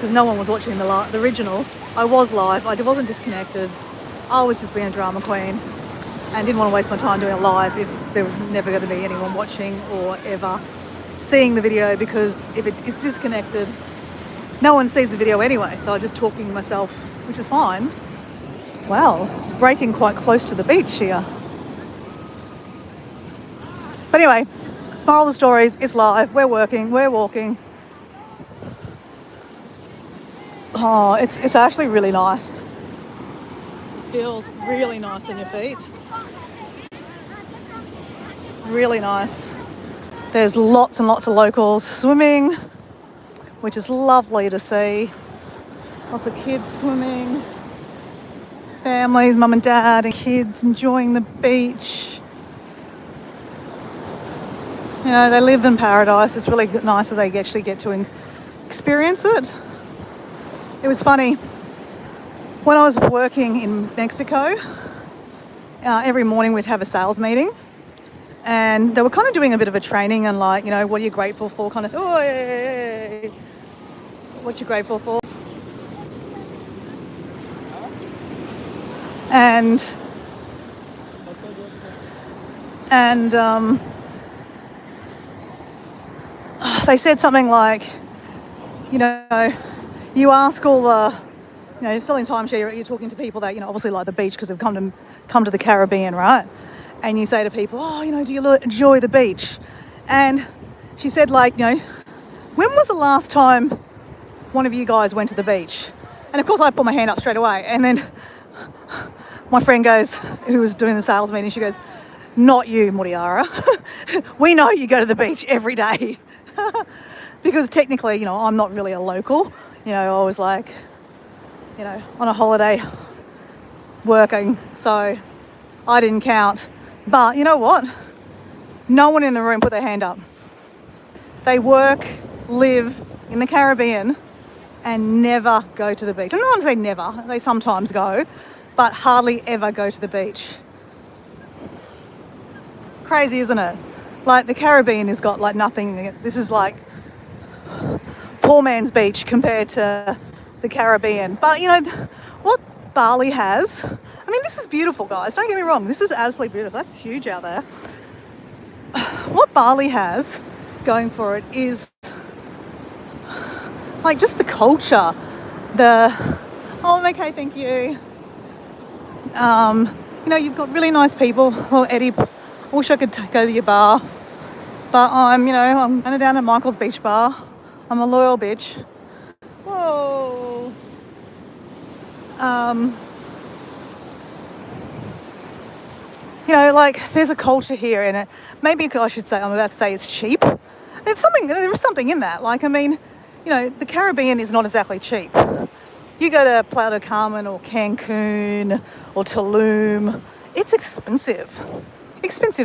because no one was watching the original. I was live. I wasn't disconnected. I was just being a drama queen and didn't want to waste my time doing it live if there was never going to be anyone watching or ever seeing the video, because if it is disconnected, no one sees the video anyway. So I'm just talking to myself, which is fine. Wow, it's breaking quite close to the beach here. But anyway, moral of the story is it's live. We're working. We're walking. Oh, it's actually really nice. It feels really nice on your feet. Really nice. There's lots and lots of locals swimming, which is lovely to see. Lots of kids swimming. Families, mum and dad and kids enjoying the beach. You know, they live in paradise. It's really nice that they actually get to experience it. It was funny. When I was working in Mexico, every morning we'd have a sales meeting. And they were kind of doing a bit of a training and like, you know, what are you grateful for kind of, what you grateful for? And they said something like, you know, you ask all the, you know, selling timeshare, you're talking to people that, you know, obviously like the beach because they've come to the Caribbean, right? And you say to people, oh, you know, do you enjoy the beach? And she said, like, you know, when was the last time one of you guys went to the beach? And of course I put my hand up straight away. And then my friend goes, who was doing the sales meeting, she goes, not you, Muriara. We know you go to the beach every day. Because technically, you know, I'm not really a local. You know, I was like, you know, on a holiday working. So I didn't count. But you know what? No one in the room put their hand up. They work, live in the Caribbean and never go to the beach. I'm not going to say never. They sometimes go, but hardly ever go to the beach. Crazy, isn't it? Like the Caribbean has got like nothing. This is like poor man's beach compared to the Caribbean. But you know, what Bali has, I mean, this is beautiful, guys. Don't get me wrong. This is absolutely beautiful. That's huge out there. What Bali has going for it is like just the culture. Oh, okay, thank you. You know, you've got really nice people. Well, Eddie, I wish I could go to your bar. But I'm going down to Michael's Beach Bar. I'm a loyal bitch. Whoa. You know, like there's a culture here in it. Maybe I should say, I'm about to say it's cheap. There is something in that. Like, I mean, you know, the Caribbean is not exactly cheap. You go to Playa del Carmen or Cancun or Tulum, it's expensive.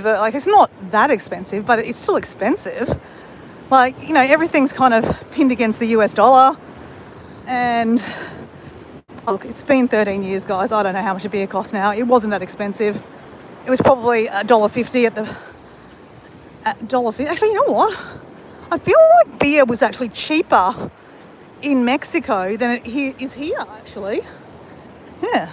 Like, it's not that expensive, but it's still expensive. Like, you know, everything's kind of pinned against the US dollar. And look, it's been 13 years, guys. I don't know how much a beer costs now. It wasn't that expensive. It was probably $1.50 at $1.50. Actually, you know what? I feel like beer was actually cheaper in Mexico than it is here, actually. Yeah.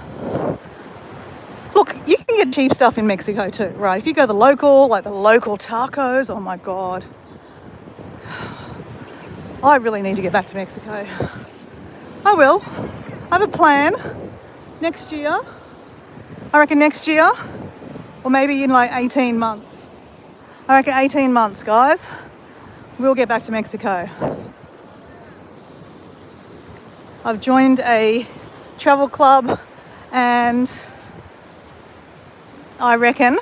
Look, you can get cheap stuff in Mexico too, right? If you go the local tacos, oh my God. I really need to get back to Mexico. I will. I have a plan next year. I reckon next year, or maybe in like 18 months. I reckon 18 months, guys. We'll get back to Mexico. I've joined a travel club and I reckon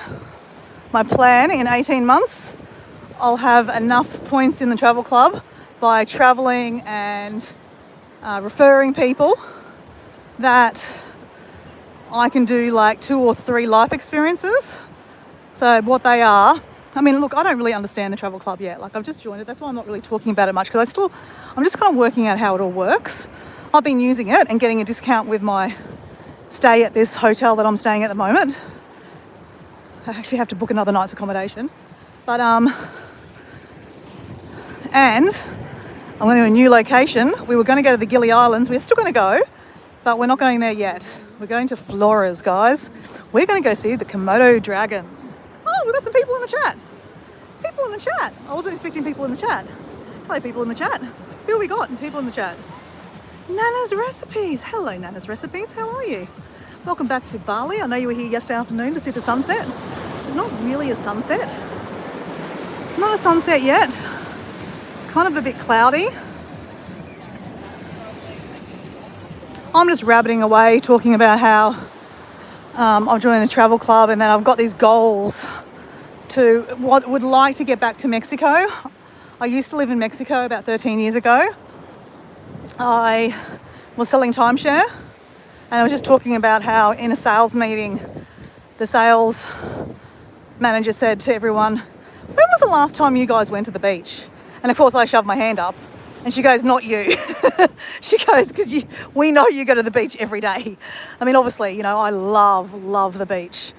my plan in 18 months, I'll have enough points in the travel club by traveling and referring people that I can do like 2 or 3 life experiences. So what they are, I mean, look, I don't really understand the travel club yet. Like, I've just joined it. That's why I'm not really talking about it much, because I'm just kind of working out how it all works. I've been using it and getting a discount with my stay at this hotel that I'm staying at the moment. I actually have to book another night's accommodation. But, and I'm going to a new location. We were going to go to the Gili Islands. We're still going to go, but we're not going there yet. We're going to Flores, guys. We're going to go see the Komodo dragons. Oh, we've got some people in the chat. People in the chat. I wasn't expecting people in the chat. Hello, people in the chat. Who have we got? People in the chat. Nana's Recipes. Hello, Nana's Recipes. How are you? Welcome back to Bali. I know you were here yesterday afternoon to see the sunset. It's not really a sunset. Not a sunset yet. It's kind of a bit cloudy. I'm just rabbiting away talking about how I'll join a travel club and then I've got these goals to what would like to get back to Mexico. I used to live in Mexico about 13 years ago. I was selling timeshare and I was just talking about how in a sales meeting, the sales manager said to everyone, when was the last time you guys went to the beach? And of course I shoved my hand up and she goes, not you. She goes, because we know you go to the beach every day. I mean, obviously, you know, I love the beach.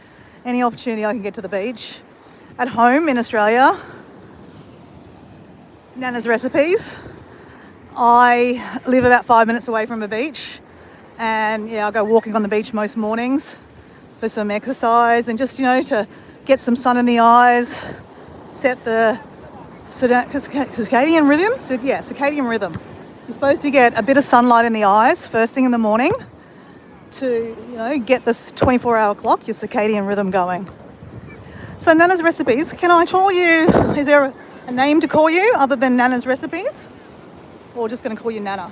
Any opportunity I can get to the beach. At home in Australia, Nana's Recipes. I live about 5 minutes away from a beach and yeah, I'll go walking on the beach most mornings for some exercise and just, you know, to get some sun in the eyes, set the circadian rhythm. Yeah, circadian rhythm. You're supposed to get a bit of sunlight in the eyes first thing in the morning to, you know, get this 24-hour clock, your circadian rhythm going. So Nana's Recipes, can I call you, is there a name to call you other than Nana's Recipes? Or just going to call you Nana?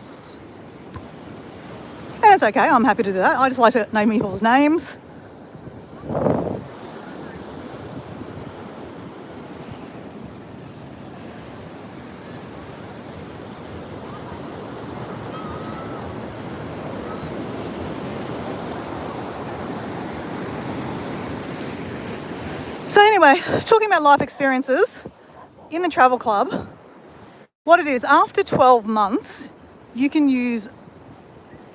And it's okay, I'm happy to do that. I just like to name people's names. So anyway, talking about life experiences in the travel club, what it is, after 12 months, you can use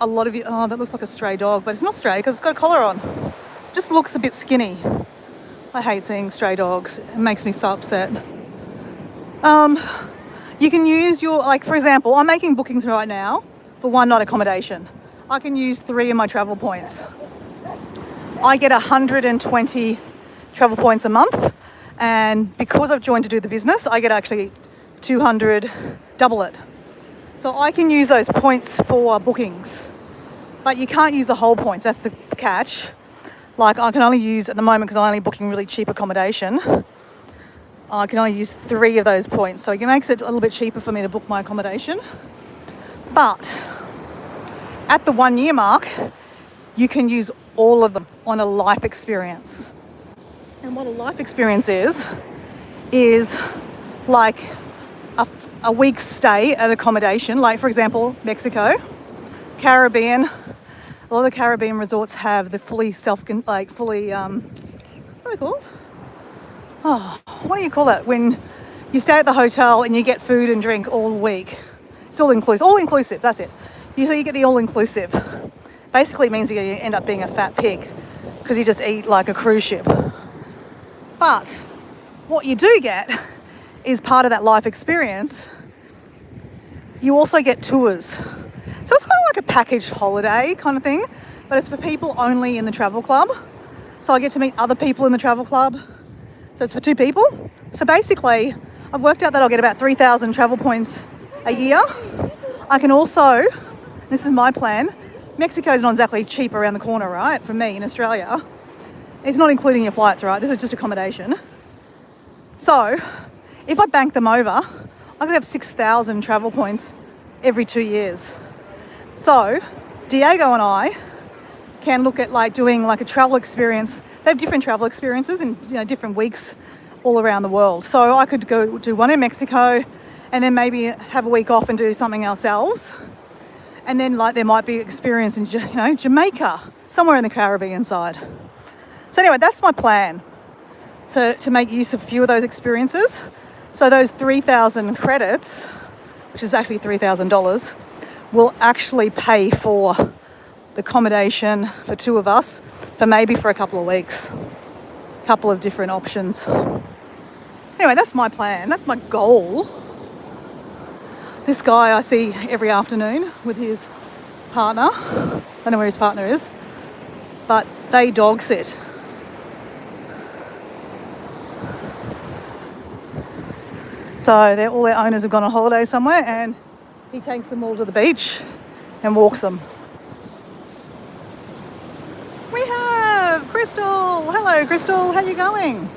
a lot of your, oh, that looks like a stray dog, but it's not stray because it's got a collar on. Just looks a bit skinny. I hate seeing stray dogs. It makes me so upset. You can use your, like for example, I'm making bookings right now for one night accommodation. I can use 3 of my travel points. I get 120 travel points a month, and because I've joined to do the business, I get actually 200, double it. So I can use those points for bookings, but you can't use the whole points. That's the catch. Like I can only use at the moment, because I'm only booking really cheap accommodation, I can only use 3 of those points. So it makes it a little bit cheaper for me to book my accommodation. But at the 1 year mark, you can use all of them on a life experience. And what a life experience is like a week's stay at accommodation, like for example, Mexico, Caribbean. A lot of the Caribbean resorts have the fully what are they called? Oh, what do you call that? When you stay at the hotel and you get food and drink all week. It's all inclusive, that's it. So you get the all-inclusive. Basically it means you end up being a fat pig because you just eat like a cruise ship. But what you do get is part of that life experience. You also get tours. So it's kind of like a packaged holiday kind of thing, but it's for people only in the travel club. So I get to meet other people in the travel club. So it's for 2 people. So basically, I've worked out that I'll get about 3,000 travel points a year. I can also, this is my plan, Mexico's not exactly cheap around the corner, right, from me in Australia. It's not including your flights, right? This is just accommodation. So if I bank them over, I could have 6,000 travel points every 2 years. So Diego and I can look at like doing like a travel experience. They have different travel experiences in, you know, different weeks all around the world. So I could go do one in Mexico and then maybe have a week off and do something else. And then like there might be experience in, you know, Jamaica, somewhere in the Caribbean side. So anyway, that's my plan. So to make use of a few of those experiences. So those 3,000 credits, which is actually $3,000, will actually pay for the accommodation for 2 of us for maybe for a couple of weeks. A couple of different options. Anyway, that's my plan. That's my goal. This guy I see every afternoon with his partner. I don't know where his partner is, but they dog sit. So all their owners have gone on holiday somewhere, and he takes them all to the beach and walks them. We have Crystal. Hello, Crystal. How are you going?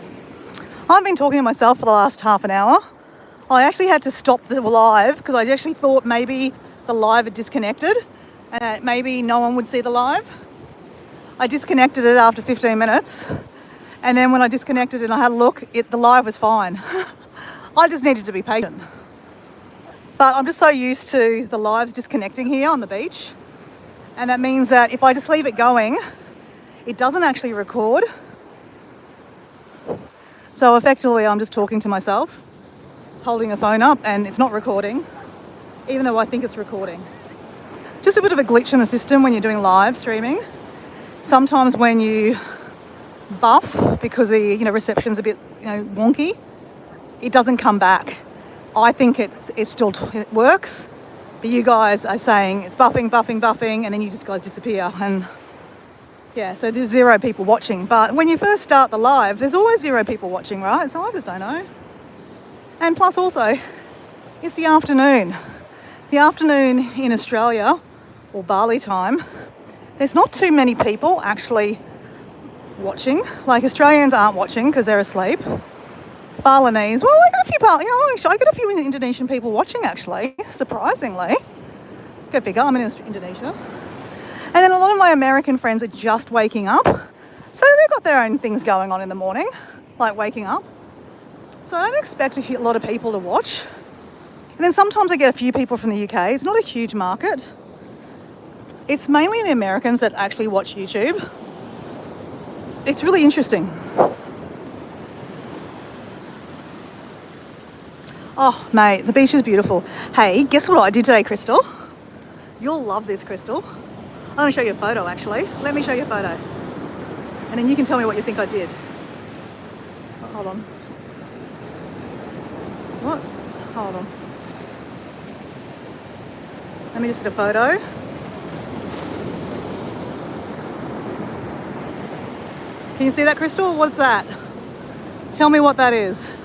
I've been talking to myself for the last half an hour. I actually had to stop the live because I actually thought maybe the live had disconnected and maybe no one would see the live. I disconnected it after 15 minutes, and then when I disconnected it and I had a look, the live was fine. I just needed to be patient. But I'm just so used to the lives disconnecting here on the beach, and that means that if I just leave it going, it doesn't actually record. So effectively I'm just talking to myself, holding a phone up, and it's not recording, even though I think it's recording. Just a bit of a glitch in the system when you're doing live streaming. Sometimes when you buff because the reception's a bit wonky, it doesn't come back. I think it still works, but you guys are saying it's buffing, and then you just guys disappear. And yeah, so there's 0 people watching. But when you first start the live, there's always 0 people watching, right? So I just don't know. And plus also, it's the afternoon. The afternoon in Australia, or Bali time, there's not too many people actually watching. Like Australians aren't watching because they're asleep. Balinese, well, I got a few, I got a few Indonesian people watching actually, surprisingly. Go figure, I'm in Indonesia. And then a lot of my American friends are just waking up. So they've got their own things going on in the morning, like waking up. So I don't expect a lot of people to watch. And then sometimes I get a few people from the UK. It's not a huge market. It's mainly the Americans that actually watch YouTube. It's really interesting. Oh, mate, the beach is beautiful. Hey, guess what I did today, Crystal? You'll love this, Crystal. I'm going to show you a photo, actually. Let me show you a photo. And then you can tell me what you think I did. Oh, hold on. What? Hold on. Let me just get a photo. Can you see that, Crystal? What's that? Tell me what that is.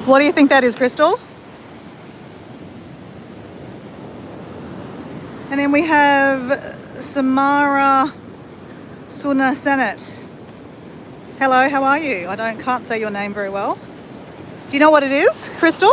What do you think that is, Crystal? And then we have Samara Sunasenet. Hello, how are you? I can't say your name very well. Do you know what it is, Crystal?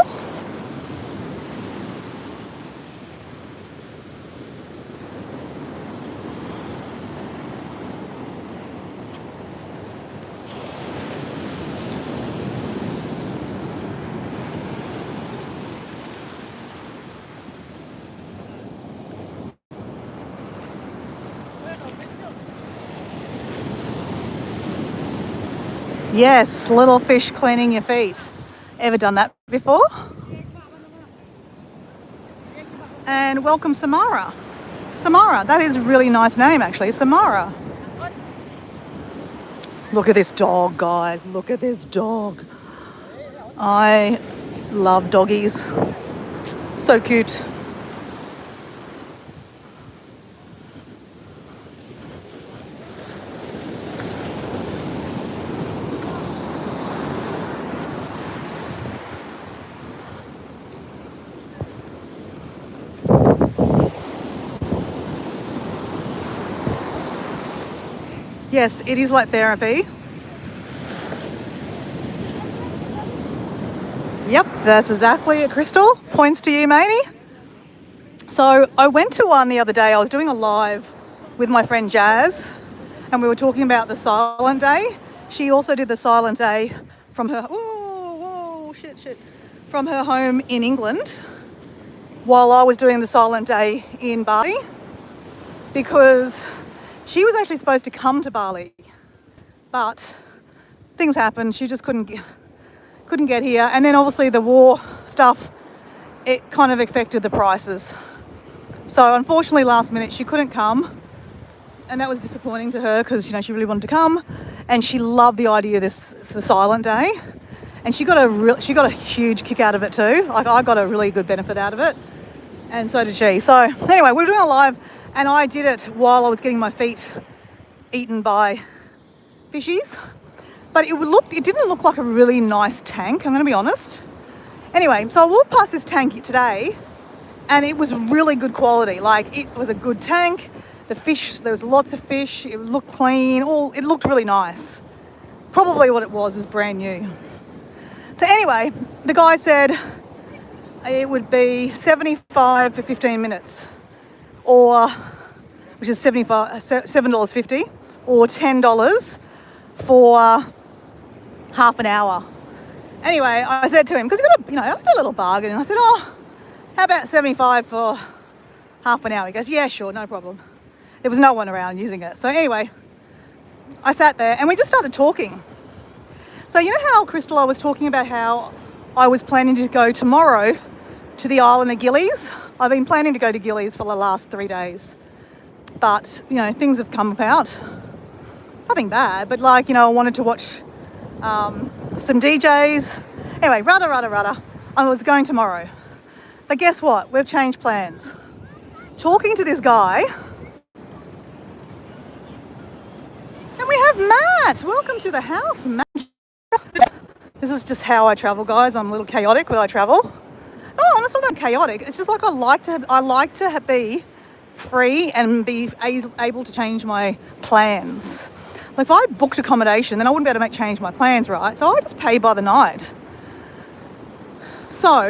Yes, little fish cleaning your feet. Ever done that before? And welcome, Samara. Samara, that is a really nice name, actually. Samara. Look at this dog, guys. Look at this dog. I love doggies. So cute. Yes, it is like therapy. Yep, that's exactly it, Crystal. Points to you, matey. So I went to one the other day. I was doing a live with my friend Jazz, and we were talking about the silent day. She also did the silent day from her, from her home in England, while I was doing the silent day in Bali, because she was actually supposed to come to Bali, but things happened. She just couldn't get here. And then obviously the war stuff, it kind of affected the prices. So unfortunately last minute she couldn't come, and that was disappointing to her because, you know, she really wanted to come, and she loved the idea of the silent day, and she got a huge kick out of it too. Like, I got a really good benefit out of it, and so did she. So anyway, we were doing a live, and I did it while I was getting my feet eaten by fishies, but it didn't look like a really nice tank, I'm going to be honest. Anyway, so I walked past this tank today, and it was really good quality. Like, it was a good tank. The fish, there was lots of fish. It looked clean. It looked really nice. Probably what it was is brand new. So anyway, the guy said it would be $75 for 15 minutes, which is $7.50, or $10 for half an hour. Anyway, I said to him, because I got a little bargain, and I said, oh, how about 75 for half an hour? He goes, yeah, sure, no problem. There was no one around using it. So anyway, I sat there and we just started talking. So you know how, Crystal, I was talking about how I was planning to go tomorrow to the island of Gillies? I've been planning to go to Gillies for the last 3 days. But, you know, things have come about. Nothing bad, but like, you know, I wanted to watch some DJs. Anyway, rudder. I was going tomorrow. But guess what? We've changed plans. Talking to this guy. And we have Matt. Welcome to the house, Matt. This is just how I travel, guys. I'm a little chaotic when I travel. No, it's not that I'm chaotic. It's just like I like to be free and be able to change my plans. Like, if I booked accommodation, then I wouldn't be able to change my plans, right? So I just pay by the night. So